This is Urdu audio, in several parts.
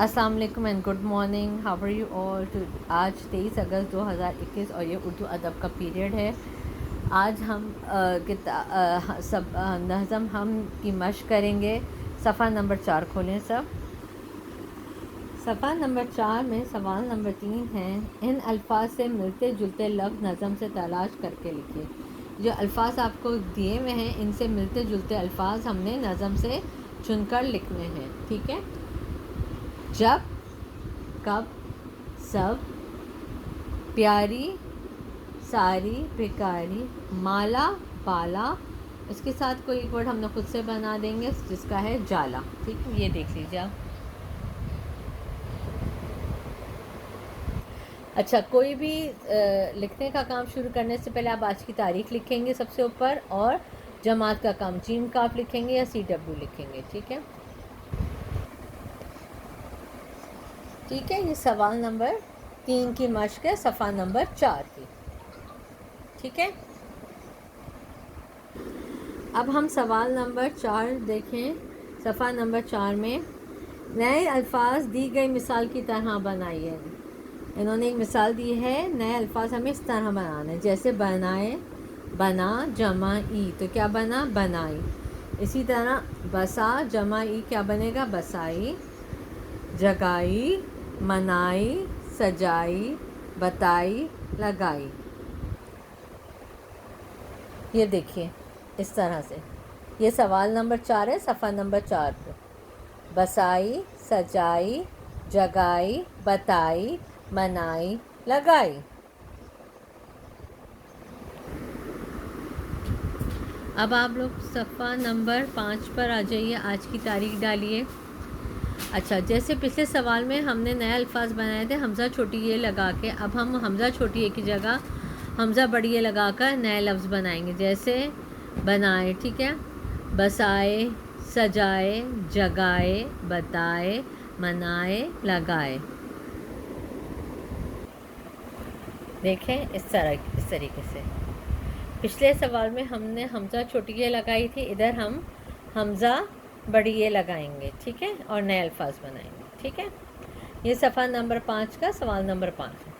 السلام علیکم and good morning, how are you all. آج 23 اگست 2021 اور یہ اردو ادب کا پیریڈ ہے. آج ہم نظم ہم کی مشق کریں گے. صفحہ نمبر 4 کھولیں سب. صفحہ نمبر 4 میں سوال نمبر 3 ہے، ان الفاظ سے ملتے جلتے لفظ نظم سے تلاش کر کے لکھیے. جو الفاظ آپ کو دیے ہوئے ہیں ان سے ملتے جلتے الفاظ ہم نے نظم سے چن کر لکھنے ہیں. ٹھیک ہے. جب، کب، سب، پیاری، ساری، بھکاری، مالا، پالا. اس کے ساتھ کوئی ایک ورڈ ہم نے خود سے بنا دیں گے جس کا ہے جالا. ٹھیک ہے، یہ دیکھ لیجیے آپ. اچھا، کوئی بھی لکھنے کا کام شروع کرنے سے پہلے آپ آج کی تاریخ لکھیں گے سب سے اوپر، اور جماعت کا کام جیم کاف لکھیں گے یا CW لکھیں گے. ٹھیک ہے. ٹھیک ہے، یہ سوال نمبر 3 کی مشق ہے، صفحہ نمبر 4 کی. ٹھیک ہے. اب ہم سوال نمبر 4 دیکھیں. صفحہ نمبر 4 میں نئے الفاظ دی گئی مثال کی طرح بنائیے. انہوں نے ایک مثال دی ہے، نئے الفاظ ہمیں اس طرح بنانا ہے. جیسے بنائے، بنا جمع ای تو کیا بنا؟ بنائی. اسی طرح بسا جمع ای کیا بنے گا؟ بسائی. جگائی، منائی، سجائی، بتائی، لگائی. یہ دیکھیے اس طرح سے. یہ سوال نمبر 4 ہے، صفحہ نمبر 4 پہ. بسائی، سجائی، جگائی، بتائی، منائی، لگائی. اب آپ لوگ صفحہ نمبر 5 پر آ جائیے. آج کی تاریخ ڈالیے. اچھا، جیسے پچھلے سوال میں ہم نے نئے الفاظ بنائے تھے حمزہ چھوٹی یہ لگا کے، اب ہم حمزہ چھوٹی یہ کی جگہ حمزہ بڑی یہ لگا کر نئے لفظ بنائیں گے. جیسے بنائے، ٹھیک ہے، بسائے، سجائے، جگائے، بتائے، منائے، لگائے. دیکھیں اس طریقے سے. پچھلے سوال میں ہم نے حمزہ چھوٹی یہ لگائی تھی، ادھر ہم حمزہ بڑی یہ لگائیں گے. ٹھیک ہے، اور نئے الفاظ بنائیں گے. ٹھیک ہے. یہ صفحہ نمبر 5 کا سوال نمبر 5 ہے.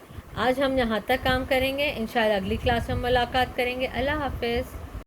آج ہم یہاں تک کام کریں گے. انشاءاللہ اگلی کلاس میں ملاقات کریں گے. اللہ حافظ.